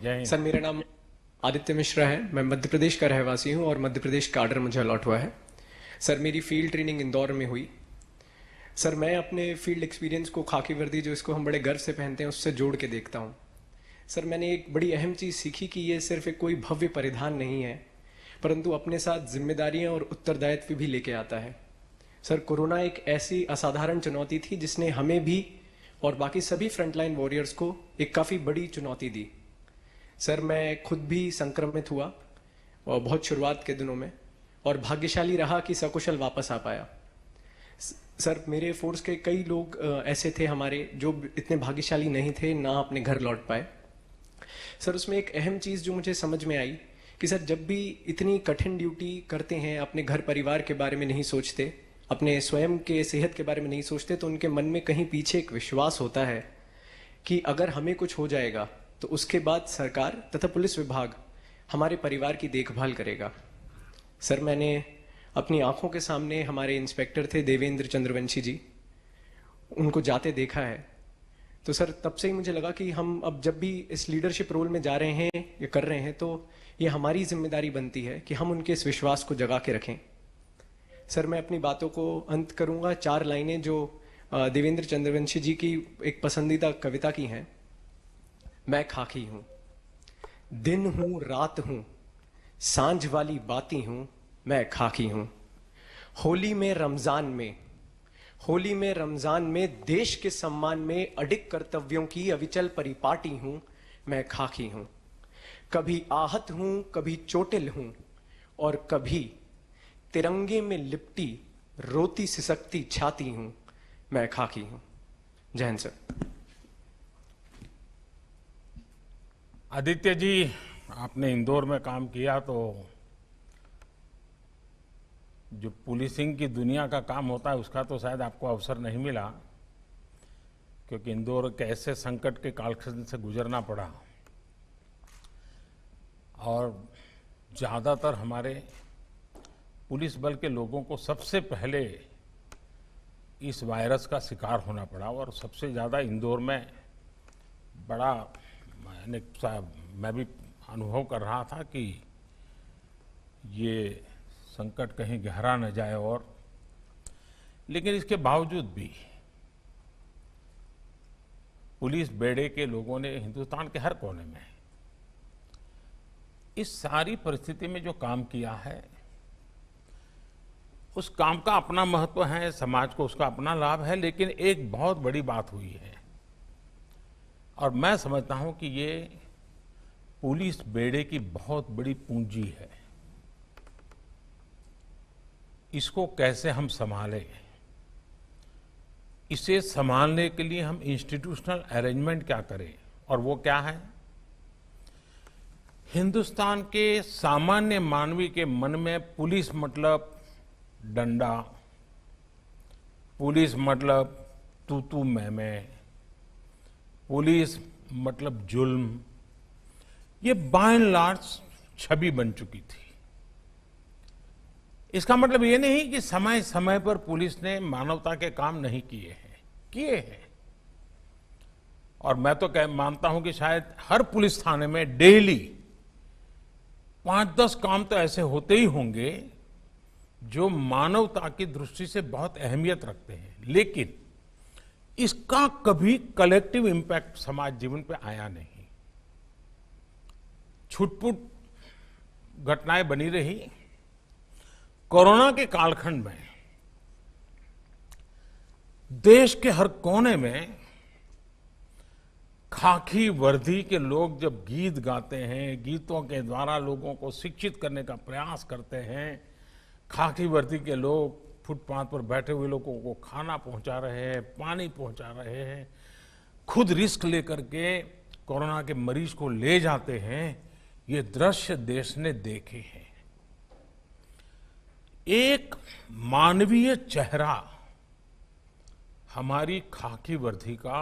जय हिंद। सर, मेरा नाम आदित्य मिश्रा है। मैं मध्य प्रदेश का रहवासी हूँ और मध्य प्रदेश का आर्डर मुझे अलॉट हुआ है। सर, मेरी फील्ड ट्रेनिंग इंदौर में हुई। सर, मैं अपने फील्ड एक्सपीरियंस को खाकी वर्दी, जो इसको हम बड़े गर्व से पहनते हैं, उससे जोड़ के देखता हूँ। सर, मैंने एक बड़ी अहम चीज़ सीखी कि ये सिर्फ एक कोई भव्य परिधान नहीं है, परंतु अपने साथ जिम्मेदारियाँ और उत्तरदायित्व भी लेके आता है। सर, कोरोना एक ऐसी असाधारण चुनौती थी जिसने हमें भी और बाकी सभी फ्रंटलाइन वॉरियर्स को एक काफ़ी बड़ी चुनौती दी। सर, मैं खुद भी संक्रमित हुआ और बहुत शुरुआत के दिनों में, और भाग्यशाली रहा कि सकुशल वापस आ पाया। सर, मेरे फोर्स के कई लोग ऐसे थे हमारे जो इतने भाग्यशाली नहीं थे, ना अपने घर लौट पाए। सर, उसमें एक अहम चीज़ जो मुझे समझ में आई कि सर, जब भी इतनी कठिन ड्यूटी करते हैं, अपने घर परिवार के बारे में नहीं सोचते, अपने स्वयं के सेहत के बारे में नहीं सोचते, तो उनके मन में कहीं पीछे एक विश्वास होता है कि अगर हमें कुछ हो जाएगा तो उसके बाद सरकार तथा पुलिस विभाग हमारे परिवार की देखभाल करेगा। सर, मैंने अपनी आंखों के सामने हमारे इंस्पेक्टर थे देवेंद्र चंद्रवंशी जी, उनको जाते देखा है। तो सर, तब से ही मुझे लगा कि हम अब जब भी इस लीडरशिप रोल में जा रहे हैं या कर रहे हैं, तो ये हमारी जिम्मेदारी बनती है कि हम उनके इस विश्वास को जगा के रखें। सर, मैं अपनी बातों को अंत करूंगा 4 लाइनें जो देवेंद्र चंद्रवंशी जी की एक पसंदीदा कविता की हैं। मैं खाकी हूं, दिन हूं, रात हूं, सांझ वाली बाती हूं, मैं खाकी हूं। होली में रमजान में, होली में रमजान में देश के सम्मान में अडिग कर्तव्यों की अविचल परिपाटी हूं, मैं खाकी हूं। कभी आहत हूं, कभी चोटिल हूं, और कभी तिरंगे में लिपटी रोती सिसकती छाती हूं, मैं खाकी हूं। जय हिंद सर। आदित्य जी, आपने इंदौर में काम किया तो जो पुलिसिंग की दुनिया का काम होता है उसका तो शायद आपको अवसर नहीं मिला, क्योंकि इंदौर के ऐसे संकट के कालखंड से गुजरना पड़ा और ज़्यादातर हमारे पुलिस बल के लोगों को सबसे पहले इस वायरस का शिकार होना पड़ा। और सबसे ज़्यादा इंदौर में बड़ा मैं भी अनुभव कर रहा था कि ये संकट कहीं गहरा न जाए। और लेकिन इसके बावजूद भी पुलिस बेड़े के लोगों ने हिंदुस्तान के हर कोने में इस सारी परिस्थिति में जो काम किया है, उस काम का अपना महत्व है, समाज को उसका अपना लाभ है। लेकिन एक बहुत बड़ी बात हुई है और मैं समझता हूं कि ये पुलिस बेड़े की बहुत बड़ी पूंजी है। इसको कैसे हम संभालें, इसे संभालने के लिए हम इंस्टीट्यूशनल अरेंजमेंट क्या करें, और वो क्या है? हिंदुस्तान के सामान्य मानवी के मन में पुलिस मतलब डंडा, पुलिस मतलब तू मैं, पुलिस मतलब जुल्म, ये बाय एंड लार्ज छवि बन चुकी थी। इसका मतलब ये नहीं कि समय समय पर पुलिस ने मानवता के काम नहीं किए हैं। और मैं तो मानता हूं कि शायद हर पुलिस थाने में डेली 5-10 काम तो ऐसे होते ही होंगे जो मानवता की दृष्टि से बहुत अहमियत रखते हैं। लेकिन इसका कभी कलेक्टिव इंपैक्ट समाज जीवन पे आया नहीं। छुटपुट घटनाएं बनी रही। कोरोना के कालखंड में देश के हर कोने में खाकी वर्दी के लोग जब गीत गाते हैं, गीतों के द्वारा लोगों को शिक्षित करने का प्रयास करते हैं, खाकी वर्दी के लोग फुटपाथ पर बैठे हुए लोगों को खाना पहुंचा रहे हैं, पानी पहुंचा रहे हैं, खुद रिस्क लेकर के कोरोना के मरीज को ले जाते हैं, ये दृश्य देश ने देखे हैं। एक मानवीय चेहरा हमारी खाकी वर्दी का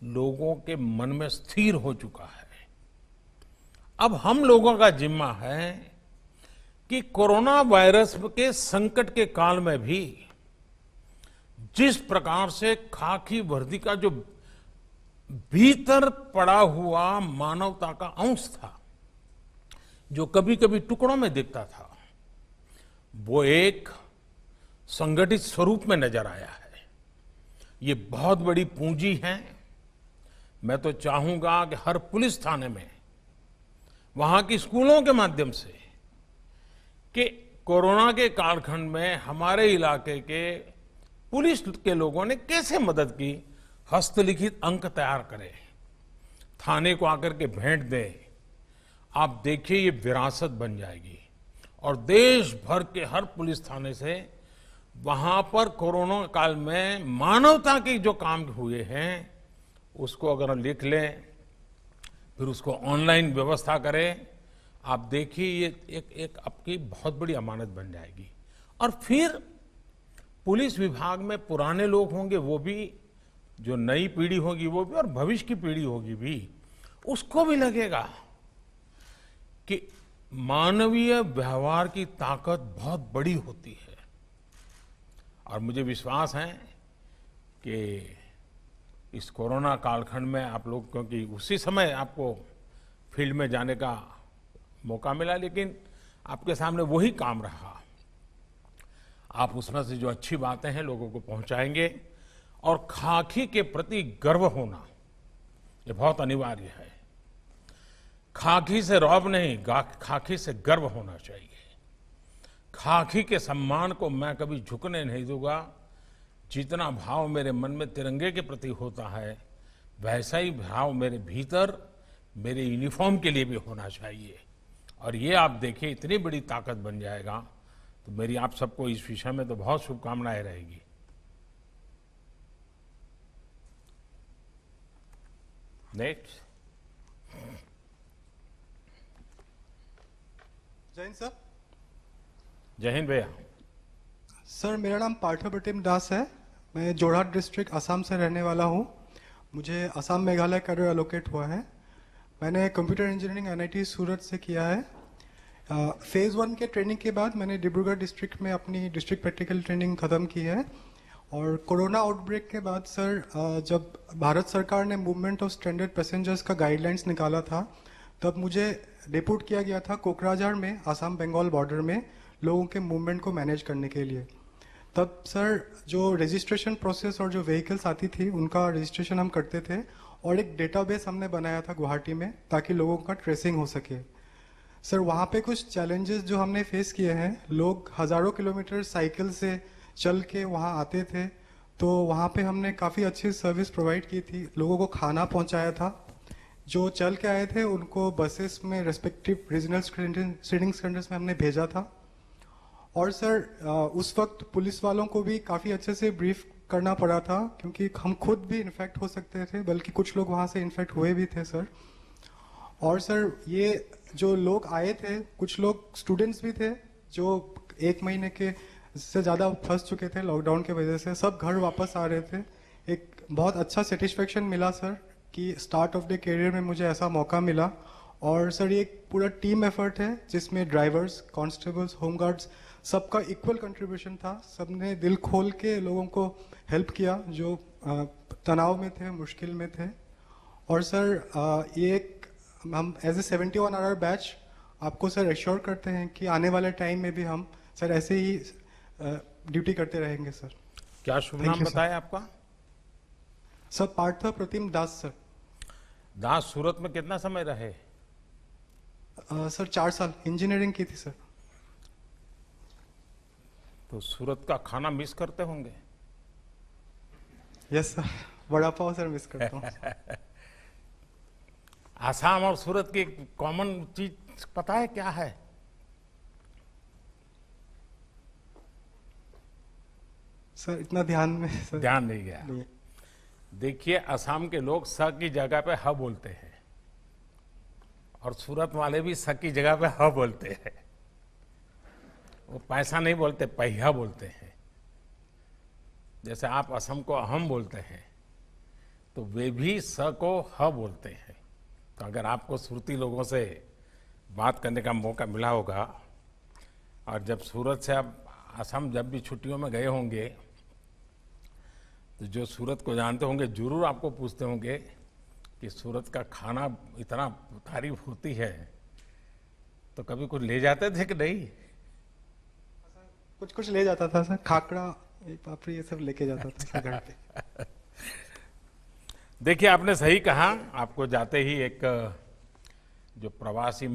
लोगों के मन में स्थिर हो चुका है। अब हम लोगों का जिम्मा है कि कोरोना वायरस के संकट के काल में भी जिस प्रकार से खाकी वर्दी का जो भीतर पड़ा हुआ मानवता का अंश था, जो कभी कभी टुकड़ों में दिखता था, वो एक संगठित स्वरूप में नजर आया है। ये बहुत बड़ी पूंजी है। मैं तो चाहूंगा कि हर पुलिस थाने में, वहां की स्कूलों के माध्यम से, कि कोरोना के कालखंड में हमारे इलाके के पुलिस के लोगों ने कैसे मदद की, हस्तलिखित अंक तैयार करें, थाने को आकर के भेंट दें। आप देखिए ये विरासत बन जाएगी और देश भर के हर पुलिस थाने से वहां पर कोरोना काल में मानवता के जो काम हुए हैं उसको अगर हम लिख लें, फिर उसको ऑनलाइन व्यवस्था करें, आप देखिए ये एक आपकी बहुत बड़ी अमानत बन जाएगी। और फिर पुलिस विभाग में पुराने लोग होंगे वो भी, जो नई पीढ़ी होगी वो भी, और भविष्य की पीढ़ी होगी भी, उसको भी लगेगा कि मानवीय व्यवहार की ताकत बहुत बड़ी होती है। और मुझे विश्वास है कि इस कोरोना कालखंड में आप लोग, क्योंकि उसी समय आपको फील्ड में जाने का मौका मिला, लेकिन आपके सामने वही काम रहा। आप उसमें से जो अच्छी बातें हैं लोगों को पहुंचाएंगे, और खाकी के प्रति गर्व होना ये बहुत अनिवार्य है। खाकी से रौब नहीं, खाकी से गर्व होना चाहिए। खाकी के सम्मान को मैं कभी झुकने नहीं दूंगा। जितना भाव मेरे मन में तिरंगे के प्रति होता है, वैसा ही भाव मेरे भीतर मेरे यूनिफॉर्म के लिए भी होना चाहिए। और ये आप देखिए इतनी बड़ी ताकत बन जाएगा, तो मेरी आप सबको इस विषय में तो बहुत शुभकामनाएं रहेगी। नेक्स्ट। जय हिंद सर। जय हिंद भैया। सर मेरा नाम पार्थप्रतिम दास है। मैं जोरहाट डिस्ट्रिक्ट असम से रहने वाला हूँ। मुझे असम मेघालय कैडर एलोकेट हुआ है। मैंने कंप्यूटर इंजीनियरिंग एनआईटी सूरत से किया है। फेज़ 1 के ट्रेनिंग के बाद मैंने डिब्रूगढ़ डिस्ट्रिक्ट में अपनी डिस्ट्रिक्ट प्रैक्टिकल ट्रेनिंग ख़त्म की है। और कोरोना आउटब्रेक के बाद सर, जब भारत सरकार ने मूवमेंट ऑफ स्ट्रैंडेड पैसेंजर्स का गाइडलाइंस निकाला था, तब मुझे डिप्यूट किया गया था कोकराझार में, आसाम बंगाल बॉर्डर में, लोगों के मूवमेंट को मैनेज करने के लिए। तब सर जो रजिस्ट्रेशन प्रोसेस और जो व्हीकल्स आती थी उनका रजिस्ट्रेशन हम करते थे, और एक डेटाबेस हमने बनाया था गुवाहाटी में, ताकि लोगों का ट्रेसिंग हो सके। सर वहाँ पे कुछ चैलेंजेस जो हमने फेस किए हैं, लोग हज़ारों किलोमीटर साइकिल से चल के वहाँ आते थे, तो वहाँ पे हमने काफ़ी अच्छी सर्विस प्रोवाइड की थी, लोगों को खाना पहुँचाया था। जो चल के आए थे उनको बसेस में रेस्पेक्टिव रीजनल सीटिंग सेंटर्स में हमने भेजा था। और सर उस वक्त पुलिस वालों को भी काफ़ी अच्छे से ब्रीफ करना पड़ा था, क्योंकि हम खुद भी इन्फेक्ट हो सकते थे, बल्कि कुछ लोग वहाँ से इन्फेक्ट हुए भी थे सर। और सर ये जो लोग आए थे, कुछ लोग स्टूडेंट्स भी थे जो 1 महीने के से ज़्यादा फंस चुके थे लॉकडाउन के वजह से, सब घर वापस आ रहे थे। एक बहुत अच्छा सेटिस्फेक्शन मिला सर कि स्टार्ट ऑफ द करियर में मुझे ऐसा मौका मिला। और सर ये एक पूरा टीम एफर्ट है, जिसमें ड्राइवर्स, कांस्टेबल्स, होमगार्ड्स, सबका इक्वल कंट्रीब्यूशन था। सबने दिल खोल के लोगों को हेल्प किया जो तनाव में थे, मुश्किल में थे। और सर ये एक हम एज ए 71 आवर बैच आपको सर एश्योर करते हैं कि आने वाले टाइम में भी हम सर ऐसे ही ड्यूटी करते रहेंगे सर। क्या शुभ नाम बताया आपका? सर पार्थ प्रतिम दास सर। दास सूरत में कितना समय रहे? सर 4 साल इंजीनियरिंग की थी सर। तो सूरत का खाना मिस करते होंगे? Yes sir, vada pav sir miss करता हूँ। आसाम और सूरत की कॉमन चीज पता है क्या है? सर इतना ध्यान में सर ध्यान नहीं गया। नहीं। देखिए असम के लोग स की जगह पे ह बोलते हैं, और सूरत वाले भी स की जगह पे ह बोलते हैं। वो पैसा नहीं बोलते, पहिया बोलते हैं। जैसे आप असम को अहम बोलते हैं, तो वे भी स को ह बोलते हैं। तो अगर आपको सूरती लोगों से बात करने का मौका मिला होगा, और जब सूरत से आप असम जब भी छुट्टियों में गए होंगे, तो जो सूरत को जानते होंगे जरूर आपको पूछते होंगे कि सूरत का खाना इतना तारीफ होती है, तो कभी कुछ ले जाते थे कि नहीं? कुछ कुछ ले जाता था सर, खाकड़ा, एक पापड़ी, ये सब लेके जाता था सर घर पे। देखिए, आपने सही कहा। आपको जाते ही एक जो प्रवासी